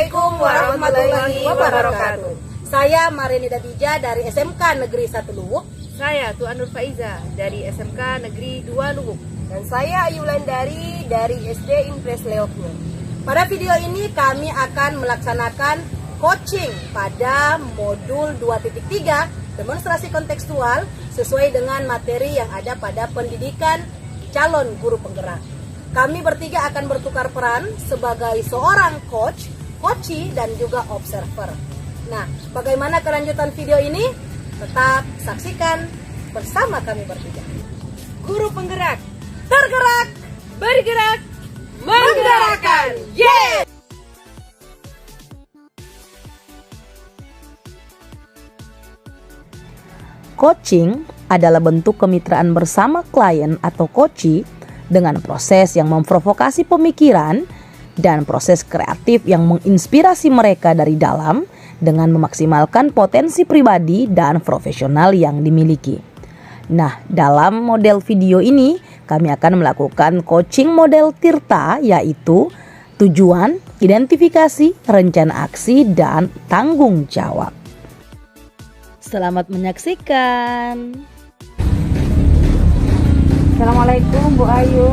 Assalamualaikum warahmatullahi wabarakatuh. Saya Marini Dadija dari SMK Negeri 1 Luwuk. Saya Tuan Nur Faiza dari SMK Negeri 2 Luwuk. Dan saya Ayulan dari SD Impres Leoknya. Pada video ini kami akan melaksanakan coaching pada modul 2.3 demonstrasi kontekstual sesuai dengan materi yang ada pada pendidikan calon guru penggerak. Kami bertiga akan bertukar peran sebagai seorang coach, coachee, dan juga observer. Nah, bagaimana kelanjutan video ini? Tetap saksikan bersama kami bertiga. Guru penggerak, Tergerak, bergerak, menggerakkan. Yeay! Coaching adalah bentuk kemitraan bersama klien atau coachee dengan proses yang memprovokasi pemikiran dan proses kreatif yang menginspirasi mereka dari dalam dengan memaksimalkan potensi pribadi dan profesional yang dimiliki. Nah, dalam model video ini kami akan melakukan coaching model Tirta, yaitu tujuan, identifikasi, rencana aksi, dan tanggung jawab. Selamat menyaksikan. Assalamualaikum Bu Ayu.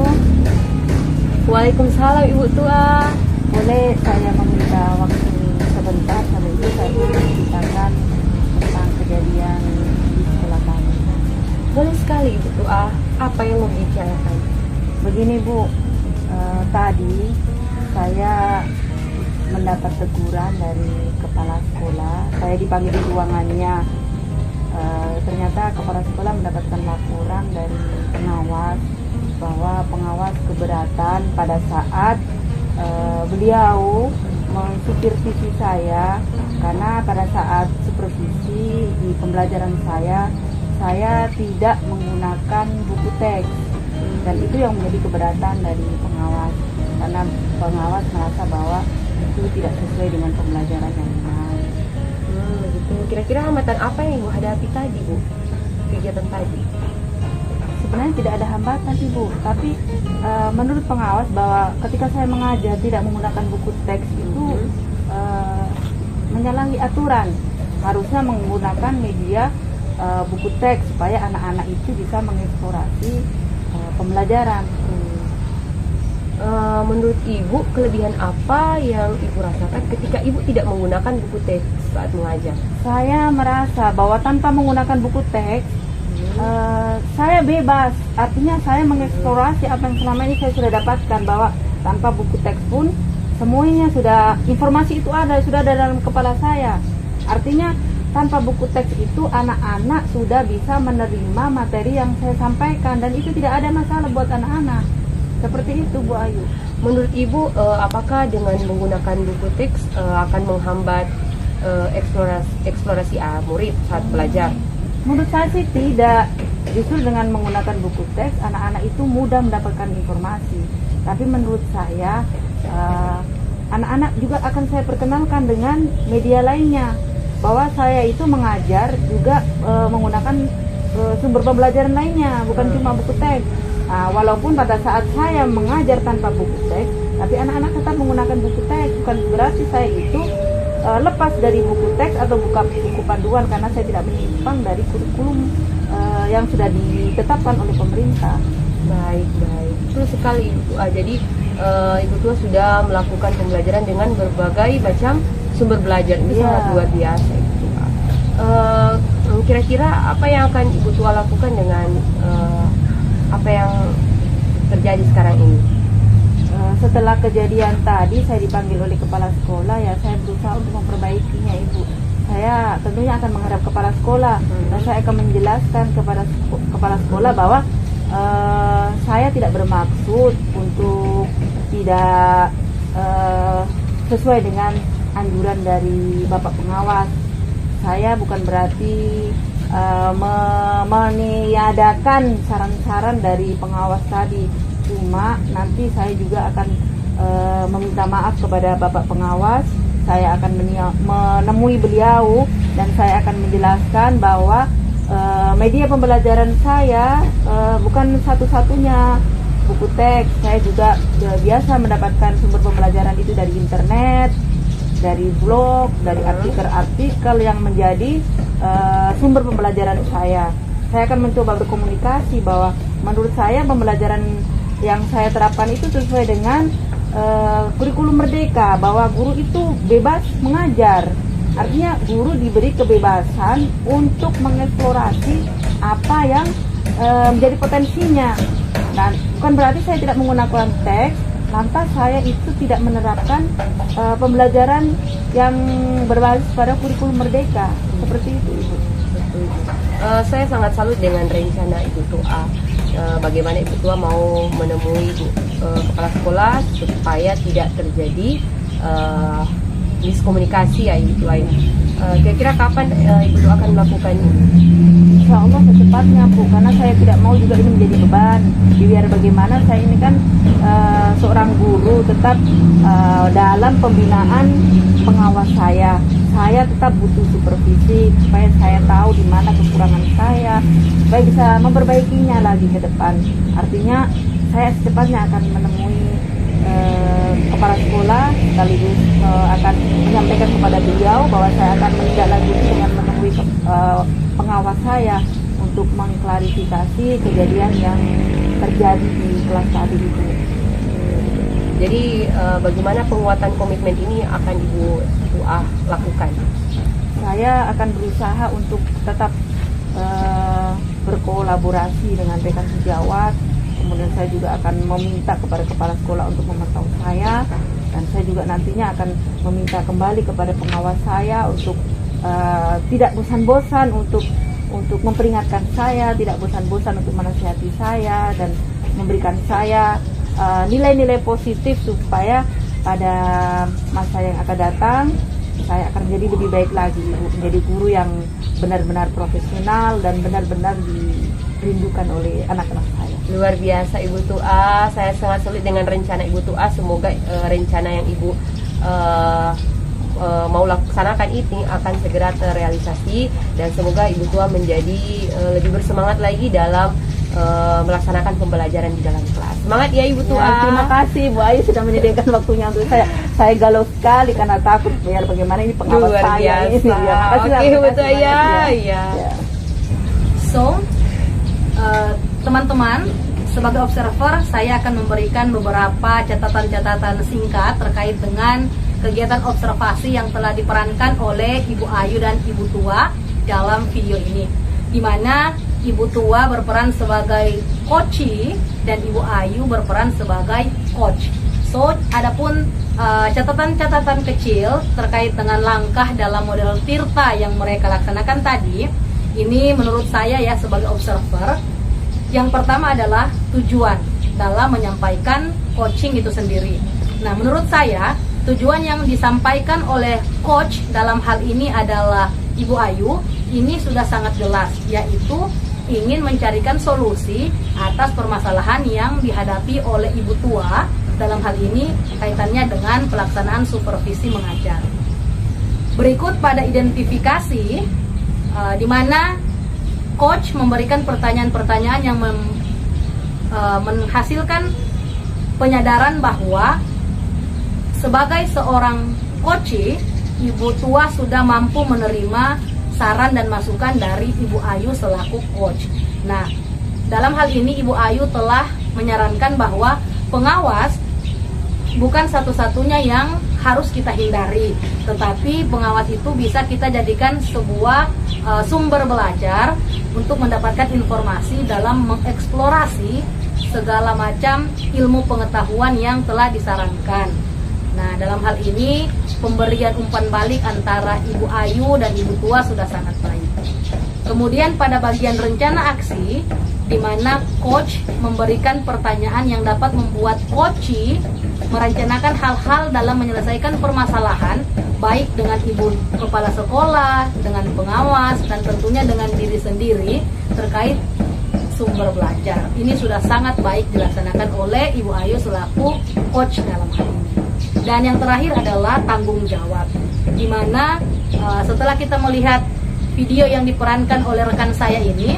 Waalaikumsalam Ibu Tua. Boleh saya meminta waktu sebentar, sambil itu saya menceritakan tentang kejadian di sekolah kami. Boleh sekali Ibu Tua. Apa yang mau dibicarakan? Begini Bu, tadi saya mendapat teguran dari kepala sekolah. Saya dipanggil di ruangannya. Ternyata kepala sekolah mendapatkan laporan dari pengawas bahwa pengawas keberatan pada saat beliau mensupervisi saya, karena pada saat supervisi di pembelajaran saya tidak menggunakan buku teks, dan itu yang menjadi keberatan dari pengawas, karena pengawas merasa bahwa itu tidak sesuai dengan pembelajaran yang benar. Gitu. Kira-kira hambatan apa yang Ibu hadapi tadi, Bu? Kegiatan tadi? Sebenarnya tidak ada hambatan Ibu, tapi menurut pengawas bahwa ketika saya mengajar tidak menggunakan buku teks itu menyalahi aturan. Harusnya menggunakan media buku teks supaya anak-anak itu bisa mengeksplorasi pembelajaran. Menurut Ibu, kelebihan apa yang Ibu rasakan ketika Ibu tidak menggunakan buku teks saat mengajar? Saya merasa bahwa tanpa menggunakan buku teks, saya bebas. Artinya saya mengeksplorasi apa yang selama ini saya sudah dapatkan, bahwa tanpa buku teks pun semuanya sudah, informasi itu sudah ada dalam kepala saya. Artinya tanpa buku teks itu anak-anak sudah bisa menerima materi yang saya sampaikan, dan itu tidak ada masalah buat anak-anak. Seperti itu Bu Ayu. Menurut Ibu, apakah dengan menggunakan buku teks akan menghambat eksplorasi murid saat belajar? Menurut saya sih tidak. Justru dengan menggunakan buku teks, anak-anak itu mudah mendapatkan informasi. Tapi menurut saya, anak-anak juga akan saya perkenalkan dengan media lainnya, bahwa saya itu mengajar juga menggunakan sumber pembelajaran lainnya, bukan cuma buku teks. Walaupun pada saat saya mengajar tanpa buku teks, tapi anak-anak tetap menggunakan buku teks. Bukan berarti saya itu lepas dari buku teks atau buku panduan, karena saya tidak menyimpang dari kurikulum yang sudah ditetapkan oleh pemerintah. Baik. Betul sekali Ibu Tua. Jadi Ibu Tua sudah melakukan pembelajaran dengan berbagai macam sumber belajar. Ini sangat luar biasa Ibu Tua. Kira-kira apa yang akan Ibu Tua lakukan dengan apa yang terjadi sekarang ini? Setelah kejadian tadi saya dipanggil oleh kepala sekolah, ya saya berusaha untuk memperbaikinya Ibu. Saya tentunya akan menghadap kepala sekolah, dan saya akan menjelaskan kepada kepala sekolah bahwa saya tidak bermaksud untuk tidak sesuai dengan anjuran dari Bapak Pengawas. Saya bukan berarti meniadakan saran-saran dari pengawas tadi. Cuma nanti saya juga akan meminta maaf kepada Bapak Pengawas. Saya akan menemui beliau, dan saya akan menjelaskan bahwa media pembelajaran saya bukan satu-satunya buku teks. Saya juga biasa mendapatkan sumber pembelajaran itu dari internet, dari blog, dari artikel-artikel yang menjadi sumber pembelajaran saya. Saya akan mencoba berkomunikasi bahwa menurut saya pembelajaran yang saya terapkan itu sesuai dengan kurikulum merdeka, bahwa guru itu bebas mengajar. Artinya guru diberi kebebasan untuk mengeksplorasi apa yang menjadi potensinya. Dan bukan berarti saya tidak menggunakan teks, lantas saya itu tidak menerapkan pembelajaran yang berbasis pada kurikulum merdeka. Seperti itu, Ibu. Saya sangat salut dengan rencana Ibu Tua. Bagaimana Ibu Tua mau menemui kepala sekolah supaya tidak terjadi miskomunikasi ya Ibu Tua ini. Kira-kira kapan Ibu Tua akan melakukan ini? Insya Allah secepatnya, Bu, karena saya tidak mau juga ini menjadi beban. Biar bagaimana saya ini kan seorang guru, tetap dalam pembinaan pengawas saya. Saya tetap butuh supervisi supaya saya tahu di mana kekurangan saya, supaya bisa memperbaikinya lagi ke depan. Artinya saya secepatnya akan menemui kepala sekolah, sekaligus akan menyampaikan kepada beliau bahwa saya akan menindaklanjuti dengan menemui pengawas saya untuk mengklarifikasi kejadian yang terjadi di kelas tadi itu. Jadi bagaimana penguatan komitmen ini akan Ibu Tua lakukan? Saya akan berusaha untuk tetap berkolaborasi dengan rekan sejawat. Kemudian saya juga akan meminta kepada kepala sekolah untuk memantau saya, dan saya juga nantinya akan meminta kembali kepada pengawas saya untuk tidak bosan-bosan untuk memperingatkan saya, tidak bosan-bosan untuk menasihati saya dan memberikan saya nilai-nilai positif supaya pada masa yang akan datang saya akan menjadi lebih baik lagi, menjadi guru yang benar-benar profesional dan benar-benar dirindukan oleh anak-anak saya. Luar biasa Ibu Tua, saya sangat sulit dengan rencana Ibu Tua. Semoga rencana yang Ibu mau laksanakan ini akan segera terrealisasi, dan semoga Ibu Tua menjadi lebih bersemangat lagi dalam melaksanakan pembelajaran di dalam kelas. Semangat ya Ibu Tua. Ya, terima kasih Bu Ayu sudah menyediakan waktunya untuk saya. Saya galau sekali karena takut biar bagaimana ini pengawas Luar saya ini. biasa. Ya, makasih, Oke Bu Tua ya. Ya. So, teman-teman, sebagai observer saya akan memberikan beberapa catatan-catatan singkat terkait dengan kegiatan observasi yang telah diperankan oleh Ibu Ayu dan Ibu Tua dalam video ini, di mana Ibu Tua berperan sebagai coachee dan Ibu Ayu berperan sebagai coach. So, adapun catatan-catatan kecil terkait dengan langkah dalam model Tirta yang mereka laksanakan tadi, ini menurut saya ya sebagai observer, yang pertama adalah tujuan dalam menyampaikan coaching itu sendiri. Nah, menurut saya tujuan yang disampaikan oleh coach dalam hal ini adalah Ibu Ayu ini sudah sangat jelas, yaitu ingin mencarikan solusi atas permasalahan yang dihadapi oleh Ibu Tua, dalam hal ini kaitannya dengan pelaksanaan supervisi mengajar. Berikut pada identifikasi di mana coach memberikan pertanyaan-pertanyaan yang menghasilkan penyadaran bahwa sebagai seorang coachee, Ibu Tua sudah mampu menerima saran dan masukan dari Ibu Ayu selaku coach. Nah, dalam hal ini Ibu Ayu telah menyarankan bahwa pengawas bukan satu-satunya yang harus kita hindari, tetapi pengawas itu bisa kita jadikan sebuah sumber belajar untuk mendapatkan informasi dalam mengeksplorasi segala macam ilmu pengetahuan yang telah disarankan. Nah, dalam hal ini pemberian umpan balik antara Ibu Ayu dan Ibu Tua sudah sangat baik. Kemudian pada bagian rencana aksi, di mana coach memberikan pertanyaan yang dapat membuat coachee merencanakan hal-hal dalam menyelesaikan permasalahan, baik dengan ibu kepala sekolah, dengan pengawas, dan tentunya dengan diri sendiri terkait sumber belajar. Ini sudah sangat baik dilaksanakan oleh Ibu Ayu selaku coach dalam hal ini. Dan yang terakhir adalah tanggung jawab, di mana setelah kita melihat video yang diperankan oleh rekan saya ini,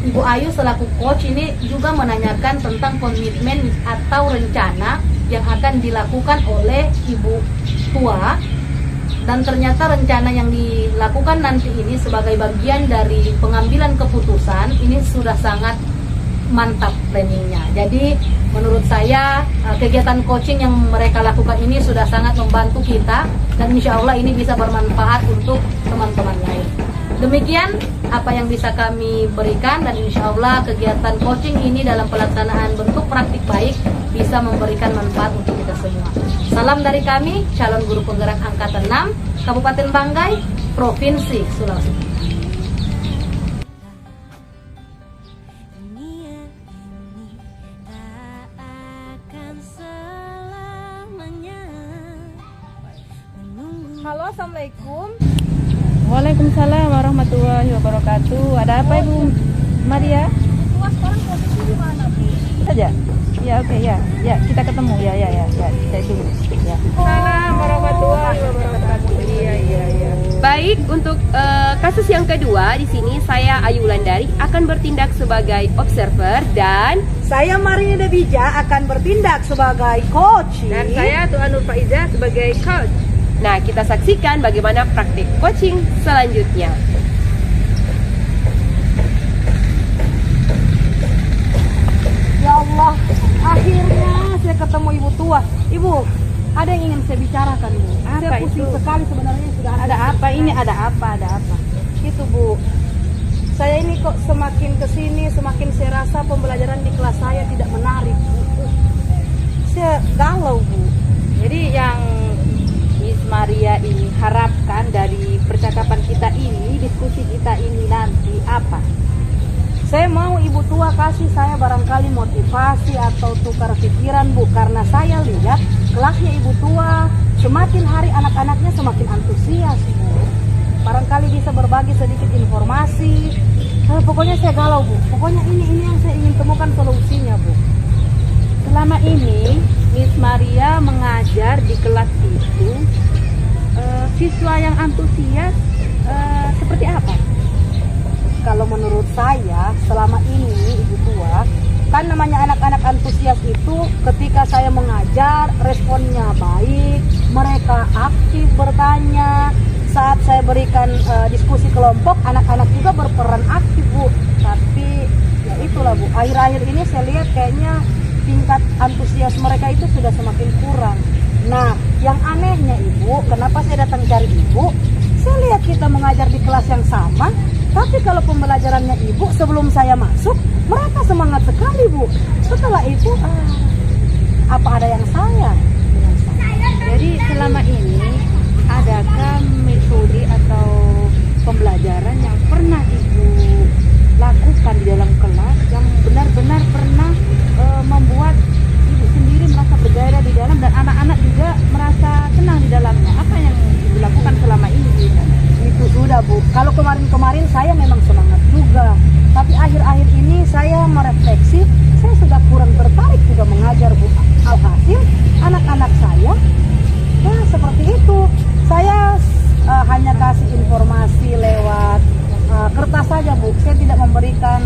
Ibu Ayu selaku coach ini juga menanyakan tentang komitmen atau rencana yang akan dilakukan oleh Ibu Tua Dan ternyata rencana yang dilakukan nanti ini sebagai bagian dari pengambilan keputusan ini sudah sangat mantap planningnya. Jadi menurut saya kegiatan coaching yang mereka lakukan ini sudah sangat membantu kita, dan insya Allah ini bisa bermanfaat untuk teman-teman lain. Demikian apa yang bisa kami berikan, dan insya Allah kegiatan coaching ini dalam pelaksanaan bentuk praktik baik bisa memberikan manfaat untuk kita semua. Salam dari kami, calon guru penggerak angkatan 6, Kabupaten Banggai, Provinsi Sulawesi Tengah. Halo, assalamualaikum. Waalaikumsalam warahmatullahi wabarakatuh. Ada apa Ibu Maria? Sekarang posisi di mana, Bu? Saja. Ya oke ya. Ya kita ketemu ya. Saya tunggu. Ya. Assalamualaikum warahmatullahi wabarakatuh. Iya. Baik, untuk kasus yang kedua di sini saya Ayu Wulandari akan bertindak sebagai observer, dan Saya Marini Debija akan bertindak sebagai coach. Dan saya Tuan Nur Faiza sebagai coach. nah kita saksikan bagaimana praktik coaching selanjutnya. Ya Allah, akhirnya saya ketemu Ibu tua. Ibu, ada yang ingin saya bicarakan, Bu. Saya Apa pusing itu? sekali sebenarnya sudah Ada apa ini? Ada apa? Itu, Bu. Saya ini kok semakin kesini, semakin saya rasa pembelajaran di kelas saya tidak menarik, Bu. Saya galau, Bu. Jadi yang Miss Maria ini harapkan dari percakapan kita ini, diskusi kita ini nanti apa? Saya mau Ibu tua kasih saya barangkali motivasi atau tukar pikiran, Bu. Karena saya lihat kelasnya Ibu tua, semakin hari anak-anaknya semakin antusias, Bu. Barangkali bisa berbagi sedikit informasi. Pokoknya saya galau, Bu. Pokoknya ini yang saya ingin temukan solusinya, Bu. Selama ini Miss Maria mengajar di kelas itu, siswa yang antusias seperti apa? Kalau menurut saya, selama ini Ibu tua, kan namanya anak-anak antusias itu ketika saya mengajar, responnya baik, mereka aktif bertanya. Saat saya berikan diskusi kelompok, anak-anak juga berperan aktif, Bu. Tapi ya itulah, Bu, akhir-akhir ini saya lihat kayaknya tingkat antusias mereka itu sudah semakin kurang. Nah, yang anehnya Ibu, kenapa saya datang cari Ibu? Saya lihat kita mengajar di kelas yang sama, tapi kalau pembelajarannya Ibu sebelum saya masuk, mereka semangat sekali, Bu. Setelah itu, apa ada yang salah dengan saya? Jadi selama ini adakah metode atau pembelajaran yang pernah Ibu lakukan di dalam kelas yang benar-benar pernah membuat Ibu sendiri merasa bergairah di dalam dan anak-anak juga merasa senang di dalamnya? Apa yang Ibu lakukan selama ini? Itu sudah, Bu. Kalau kemarin-kemarin saya memang semangat juga, tapi akhir-akhir ini saya merefleksi, saya sudah kurang tertarik juga mengajar, Bu. Alhasil anak-anak saya seperti itu. Saya hanya kasih informasi lewat kertas saja, Bu. Saya tidak memberikan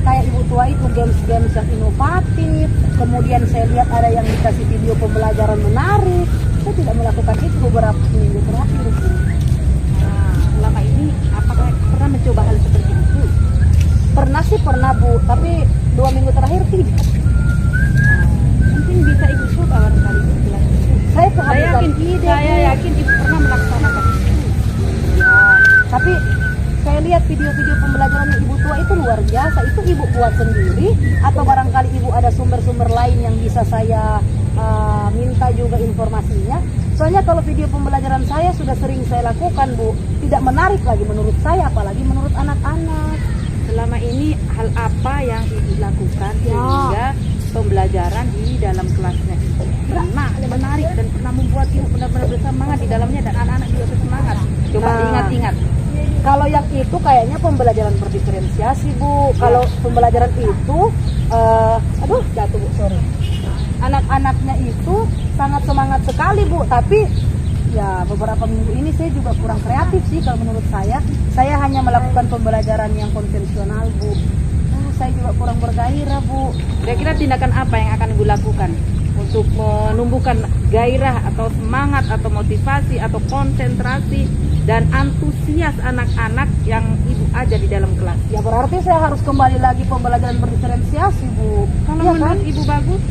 kayak Ibu tua itu games-games yang inovatif. Kemudian saya lihat ada yang dikasih video pembelajaran menarik. Saya tidak melakukan itu beberapa minggu terakhir, Bu. Nah, selama ini apakah pernah mencoba hal seperti itu? Pernah sih, pernah, Bu. Tapi 2 minggu terakhir tidak. Mungkin bisa Ibu coba barangkali di kelas itu. Saya kehabisan ide, Saya Bu. yakin Ibu pernah melaksanakan itu. Ya, tapi saya lihat video-video pembelajaran Ibu tua itu luar biasa. Itu Ibu buat sendiri atau barangkali Ibu ada sumber-sumber lain yang bisa saya minta juga informasinya. Soalnya kalau video pembelajaran saya sudah sering saya lakukan, Bu, tidak menarik lagi menurut saya, apalagi menurut anak-anak. Selama ini hal apa yang Ibu lakukan sehingga pembelajaran di dalam kelasnya itu pernah menarik dan pernah membuat Ibu benar-benar bersemangat di dalamnya dan anak-anak juga bersemangat? Coba Nah, diingat-ingat. Kalau yang itu kayaknya pembelajaran berdiferensiasi, Bu. Kalau pembelajaran itu, jatuh, Bu, sorry. Anak-anaknya itu sangat semangat sekali, Bu. Tapi ya beberapa minggu ini saya juga kurang kreatif sih kalau menurut saya. Saya hanya melakukan pembelajaran yang konvensional, Bu. Saya juga kurang bergairah, Bu. Kira-kira tindakan apa yang akan Ibu lakukan untuk menumbuhkan gairah atau semangat atau motivasi atau konsentrasi dan antusias anak-anak yang ibu ajar di dalam kelas. Ya berarti saya harus kembali lagi pembelajaran berdiferensiasi, Bu. Kalau Iya menurut kan? ibu bagus,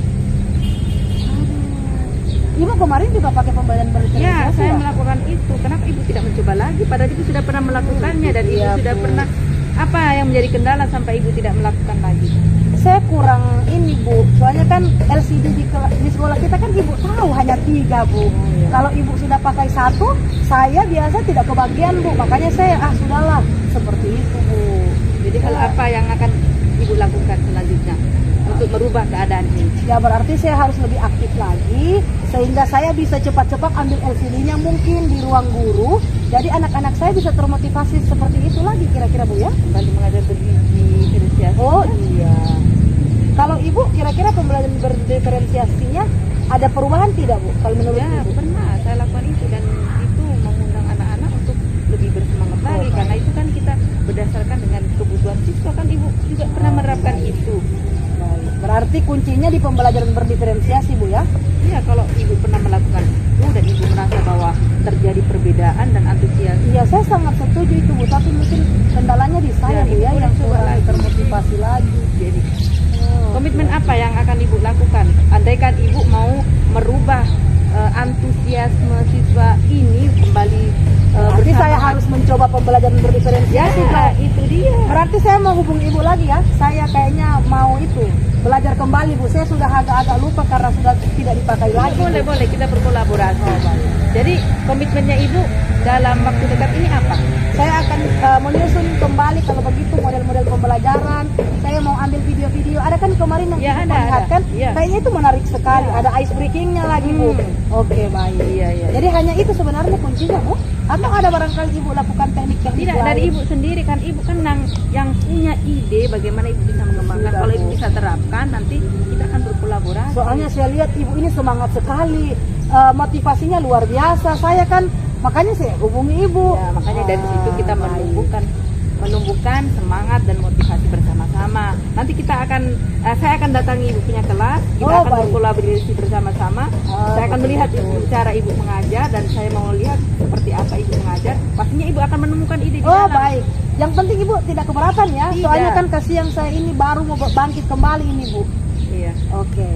Ibu kemarin juga pakai pembelajaran berdiferensiasi ya saya ya? melakukan itu. Kenapa ibu tidak mencoba lagi? Padahal ibu sudah pernah melakukannya dan ibu Iya, sudah Bu. pernah. Apa yang menjadi kendala sampai ibu tidak melakukan lagi? Saya kurang ini, Bu. Soalnya kan LCD di sekolah kita kan ibu tahu hanya 3, Bu. Kalau ibu sudah pakai 1, saya biasa tidak kebagian, Bu. Makanya saya sudahlah seperti itu, Bu. Jadi hal apa yang akan ibu lakukan selanjutnya untuk merubah keadaan ini? Ya berarti saya harus lebih aktif lagi sehingga saya bisa cepat-cepat ambil LCD-nya mungkin di ruang guru. Jadi anak-anak saya bisa termotivasi seperti itu lagi kira-kira, Bu ya. Kembali mengajar berdiferensiasi. Oh iya. Kalau ibu kira-kira pembelajaran berdiferensiasinya ada perubahan tidak, Bu? Kalau menurut Ya ibu? pernah saya lakukan itu dan itu mengundang anak-anak untuk lebih bersemangat lagi karena itu kan kita berdasarkan dengan kebutuhan siswa kan ibu juga pernah menerapkan itu. Baik. Berarti kuncinya di pembelajaran berdiferensiasi, Bu ya? Iya kalau ibu pernah melakukan itu dan ibu merasa bahwa terjadi perbedaan dan antusias. Iya, saya sangat setuju itu, Bu. Tapi mungkin kendalanya di saya, Ya, Bu ibu ya, boleh yang coba kurang lagi. termotivasi lagi. Jadi Oh. komitmen apa yang akan ibu lakukan? Andaikan ibu mau merubah antusiasme siswa ini kembali Berarti bersama. saya harus mencoba pembelajaran berdiferensiasi, Bu. Ya, itu dia. Berarti saya mau hubungi ibu lagi ya. Saya kayaknya mau itu belajar kembali, Bu. Saya sudah agak-agak lupa karena sudah tidak dipakai lagi. Bu. Boleh kita berkolaborasi. Jadi komitmennya ibu dalam waktu dekat ini apa? Saya akan menyusun kembali kalau begitu model-model pembelajaran. Saya mau ambil video-video. Ada kan kemarin yang Ya, ibu ada. perlihatkan? Ya. Kayaknya itu menarik sekali. Ada ice breakingnya lagi, Bu. Oke, baik. Iya. Jadi hanya itu sebenarnya kuncinya, Bu? Atau ada barangkali ibu lakukan teknik-teknik Tidak lain? dari ibu sendiri kan ibu kan yang punya ide bagaimana ibu bisa mengembangkan. Sudah, Kalau ibu Bu. bisa terapkan nanti kita akan berkolaborasi. Soalnya saya lihat ibu ini semangat sekali, motivasinya luar biasa. Saya kan makanya saya hubungi ibu. Ya, makanya dari situ kita baik. menumbuhkan semangat dan motivasi bersama-sama. Nanti kita akan saya akan datangi ibu punya kelas, kita Oh, akan baik. berkolaborasi bersama-sama. Saya akan melihat cara ibu mengajar dan saya mau lihat seperti apa ibu mengajar. Pastinya ibu akan menemukan ide di Oh dalam. baik. Yang penting ibu tidak keberatan ya. Tidak. Soalnya kan kasihan saya ini baru mau bangkit kembali ini, Bu. Iya. Oke.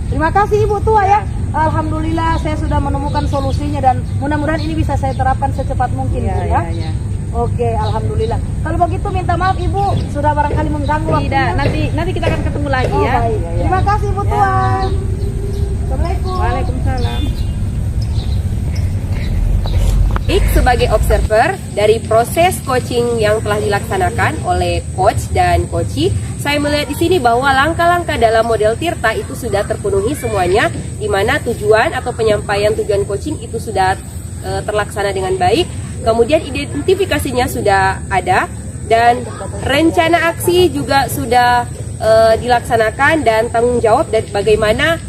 Terima kasih Ibu tua ya. Alhamdulillah saya sudah menemukan solusinya dan mudah-mudahan ini bisa saya terapkan secepat mungkin, Bu ya. Iya. Oke, alhamdulillah. Kalau begitu minta maaf Ibu sudah barangkali mengganggu Tidak, waktunya. nanti kita akan ketemu lagi Oh, ya. baik. Terima kasih Ibu Ya. tua. Assalamualaikum. Waalaikumsalam. Sebagai observer dari proses coaching yang telah dilaksanakan oleh coach dan coachee, saya melihat di sini bahwa langkah-langkah dalam model Tirta itu sudah terpenuhi semuanya, di mana tujuan atau penyampaian tujuan coaching itu sudah terlaksana dengan baik. Kemudian identifikasinya sudah ada dan rencana aksi juga sudah dilaksanakan dan tanggung jawab dari bagaimana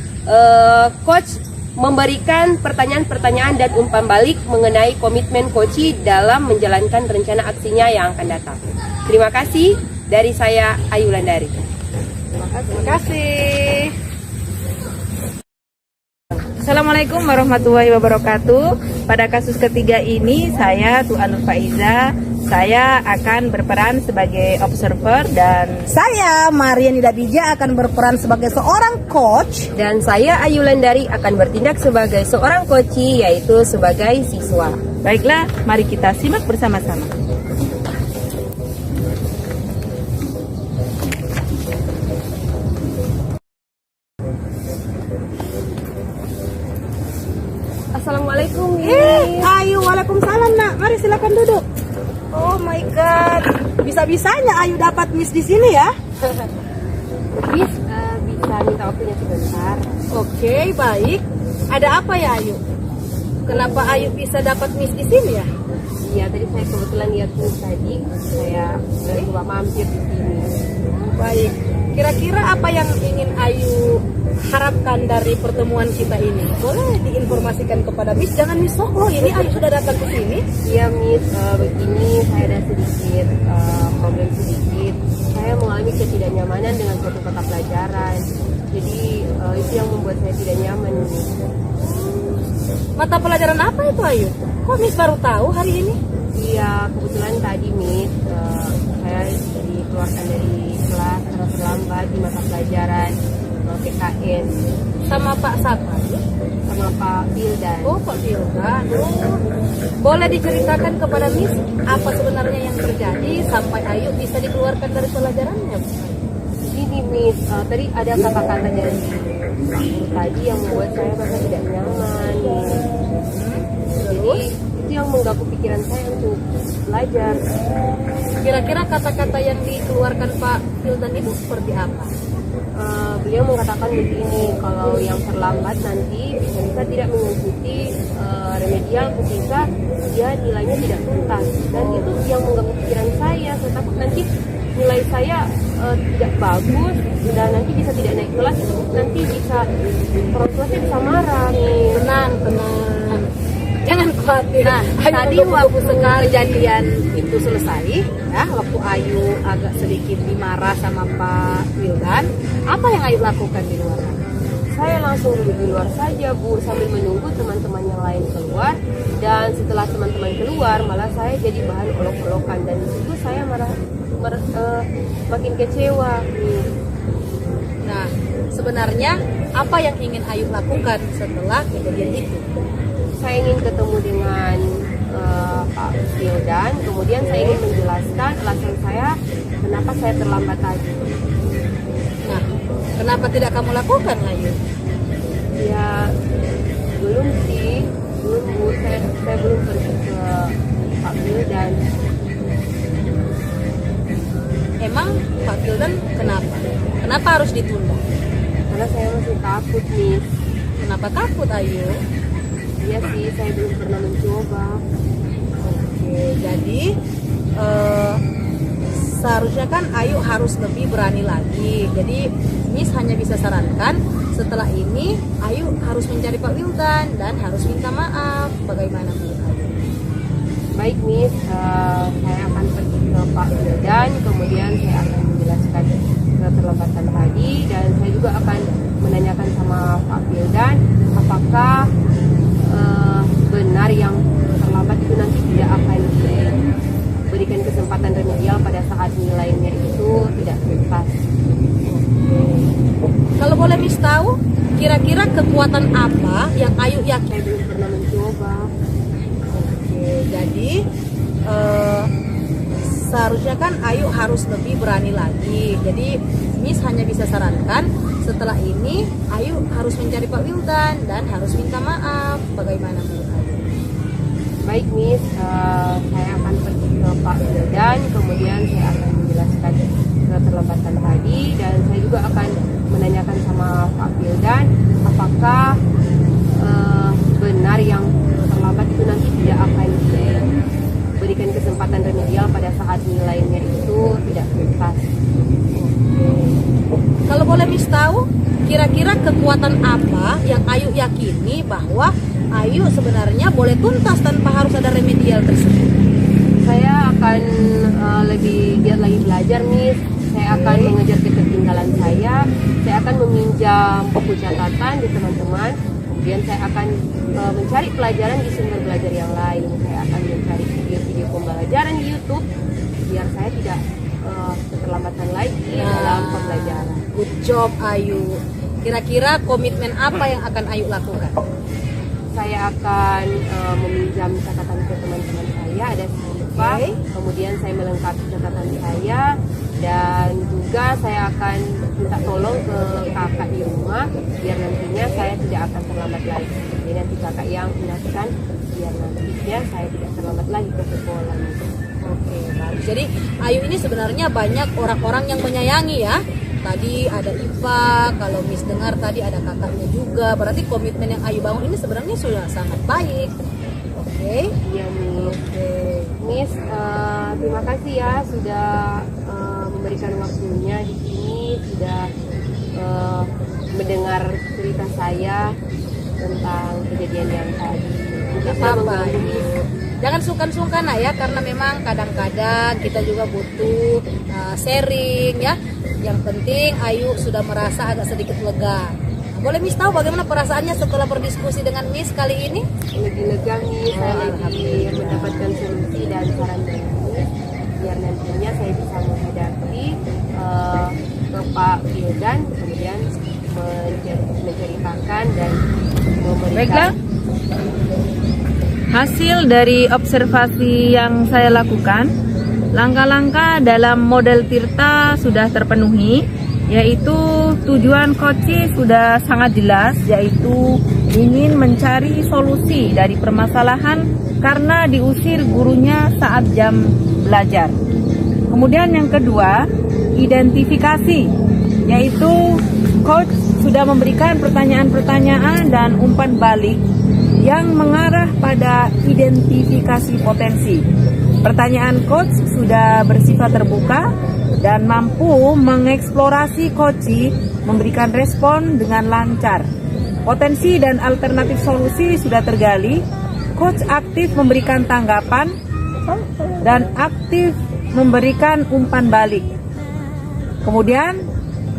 coach memberikan pertanyaan-pertanyaan dan umpan balik mengenai komitmen coachee dalam menjalankan rencana aksinya yang akan datang. Terima kasih dari saya Ayu Landari. Terima kasih. Assalamualaikum warahmatullahi wabarakatuh. Pada kasus ketiga ini saya Tuan Nur Faiza. Saya akan berperan sebagai observer dan Saya Maria Nida Bija akan berperan sebagai seorang coach. Dan saya Ayu Landari akan bertindak sebagai seorang coachee, yaitu sebagai siswa. baiklah, mari kita simak bersama-sama. Assalamualaikum. Ayu, waalaikumsalam nak. Mari silakan duduk. Oh my god, bisa-bisanya Ayu dapat miss di sini ya? Miss, bisa minta waktunya sebentar? Oke, baik. Ada apa ya Ayu? Kenapa Ayu bisa dapat miss di sini ya? Iya, tadi saya kebetulan lihat miss tadi, saya coba mampir di sini. Baik. Kira-kira apa yang ingin Ayu harapkan dari pertemuan kita ini? Boleh diinformasikan kepada Miss, jangan Miss sok loh, ini Ayu sudah datang ke sini. Iya Miss, begini saya ada sedikit problem sedikit. Saya mengalami ketidaknyamanan dengan suatu mata pelajaran. Jadi itu yang membuat saya tidak nyaman. Mata pelajaran apa itu Ayu? Kok Miss baru tahu hari ini? Iya, kebetulan tadi Miss, saya dikeluarkan dari kelas karena terlambat di mata pelajaran PKN Sama Pak siapa? sama Pak Wildan. Oh, Pak Wildan. Boleh diceritakan kepada Miss apa sebenarnya yang terjadi sampai Ayu bisa dikeluarkan dari pelajarannya? Ini Miss, tadi ada kata-kata dari Pak Guru tadi yang membuat saya merasa tidak nyaman. Jadi itu yang mengganggu pikiran saya untuk belajar. Kira-kira kata-kata yang dikeluarkan Pak Wildan itu seperti apa? Beliau mengatakan begini, kalau yang terlambat nanti bisa tidak mengikuti remedial ketika dia nilainya tidak tuntas, dan itu yang mengganggu pikiran saya takut nanti nilai saya tidak bagus dan nanti bisa tidak naik kelas, nanti bisa orang tua saya bisa marah nih. Tenang. Jangan khawatir. Nah, tadi waktu kejadian itu selesai, ya, waktu Ayu agak sedikit dimarah sama Pak Wildan, apa yang Ayu lakukan di luar? Saya langsung duduk di luar saja, Bu, sambil menunggu teman-teman yang lain keluar. Dan setelah teman-teman keluar, malah saya jadi bahan olok-olokan, dan di situ saya makin kecewa. Nah, sebenarnya apa yang ingin Ayu lakukan setelah kejadian itu? Saya ingin ketemu dengan Pak Wildan, kemudian saya ingin menjelaskan alasan saya kenapa saya terlambat tadi. Nah, kenapa tidak kamu lakukan, Ayu? Ya, belum Bu, saya belum pergi ke Pak Wildan. Emang Pak Wildan kenapa? Kenapa harus ditunda? Karena saya masih takut, Miss. Kenapa takut, Ayu? Iya sih, saya belum pernah mencoba. Oke, jadi seharusnya kan Ayu harus lebih berani lagi. Jadi Miss hanya bisa sarankan setelah ini Ayu harus mencari Pak Wildan dan harus minta maaf. Bagaimana menurut Ayu? Baik, Miss, saya akan pergi ke Pak Wildan, kemudian saya akan menjelaskan keterlambatan tadi, dan saya juga akan menanyakan sama Pak Wildan apakah benar yang terlambat itu nanti tidak akan diberikan kesempatan remedial pada saat nilainya itu tidak tuntas. Kalau boleh Miss tahu, kira-kira kekuatan apa yang Ayu yakin? Saya belum pernah mencoba. Oke, jadi seharusnya kan Ayu harus lebih berani lagi. Jadi Miss hanya bisa sarankan setelah ini Ayu harus mencari Pak Wildan dan harus minta maaf. Bagaimana menurut Ayu? Baik, Miss, saya akan pergi ke Pak Wildan, kemudian saya akan menjelaskan keterlambatan tadi, dan saya juga akan menanyakan sama Pak Wildan apakah benar yang terlambat itu nanti tidak akan diberikan kesempatan remedial pada saat nilainya itu tidak tuntas. Kalau boleh Miss tahu, kira-kira kekuatan apa yang Ayu yakini bahwa Ayu sebenarnya boleh tuntas tanpa harus ada remedial tersebut? Saya akan lebih giat lagi belajar, Miss. Saya akan mengejar ketertinggalan saya akan meminjam buku catatan di teman-teman, kemudian saya akan mencari pelajaran di sumber belajar yang lain. Saya akan mencari video-video pembelajaran di YouTube biar saya tidak keterlambatan lagi dalam pembelajaran. Good job, Ayu. Kira-kira komitmen apa yang akan Ayu lakukan? Saya akan meminjam catatan ke teman-teman saya, ada Siva. Kemudian saya melengkapi catatan saya, dan juga saya akan minta tolong ke kakak di rumah biar nantinya saya tidak akan terlambat lagi. Jadi nanti kakak yang ingatkan biar nantinya saya tidak terlambat lagi ke sekolah. Oke, bagus. Jadi Ayu ini sebenarnya banyak orang-orang yang menyayangi ya. Tadi ada Iva, kalau Miss dengar tadi ada kakaknya juga. Berarti komitmen yang Ayu bangun ini sebenarnya sudah sangat baik. Oke. Iya, Miss. Oke. Miss, terima kasih ya sudah memberikan waktunya di sini, sudah mendengar cerita saya tentang kejadian yang tadi. Mungkin sudah mengganggu, Miss. Jangan sungkan-sungkan ya, karena memang kadang-kadang kita juga butuh sharing ya. Yang penting Ayu sudah merasa agak sedikit lega. Boleh Miss tahu bagaimana perasaannya setelah berdiskusi dengan Miss kali ini? Lebih lega nih, saya lebih mendapatkan solusi dan saran dari Miss, biar nantinya saya bisa menghadapi ke Pak Wildan, kemudian menceritakan dan memberikan. Hasil dari observasi yang saya lakukan, langkah-langkah dalam model Tirta sudah terpenuhi, yaitu tujuan Koci sudah sangat jelas, yaitu ingin mencari solusi dari permasalahan karena diusir gurunya saat jam belajar. Kemudian yang kedua, identifikasi, yaitu coach sudah memberikan pertanyaan-pertanyaan dan umpan balik yang mengarah pada identifikasi potensi. Pertanyaan coach sudah bersifat terbuka dan mampu mengeksplorasi Koci memberikan respon dengan lancar. Potensi dan alternatif solusi sudah tergali. Coach aktif memberikan tanggapan dan aktif memberikan umpan balik. Kemudian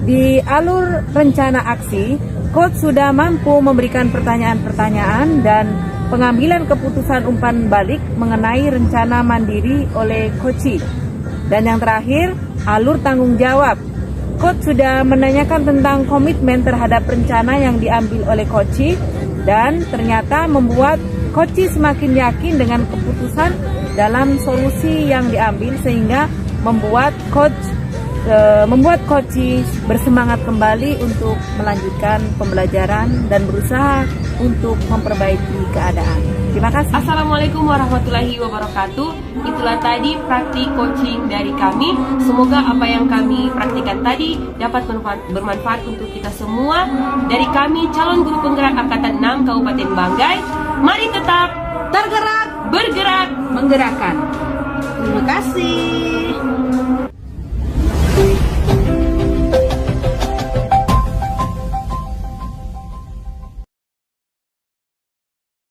di alur rencana aksi, Coach sudah mampu memberikan pertanyaan-pertanyaan dan pengambilan keputusan umpan balik mengenai rencana mandiri oleh Koci. Dan yang terakhir, alur tanggung jawab. Coach sudah menanyakan tentang komitmen terhadap rencana yang diambil oleh Koci dan ternyata membuat Koci semakin yakin dengan keputusan dalam solusi yang diambil sehingga membuat Koci bersemangat kembali untuk melanjutkan pembelajaran dan berusaha untuk memperbaiki keadaan. Terima kasih. Assalamualaikum warahmatullahi wabarakatuh. Itulah tadi praktik coaching dari kami. Semoga apa yang kami praktikkan tadi dapat bermanfaat untuk kita semua. Dari kami, calon guru penggerak Angkatan 6 Kabupaten Banggai, mari tetap Tergerak, bergerak, Menggerakkan. terima kasih.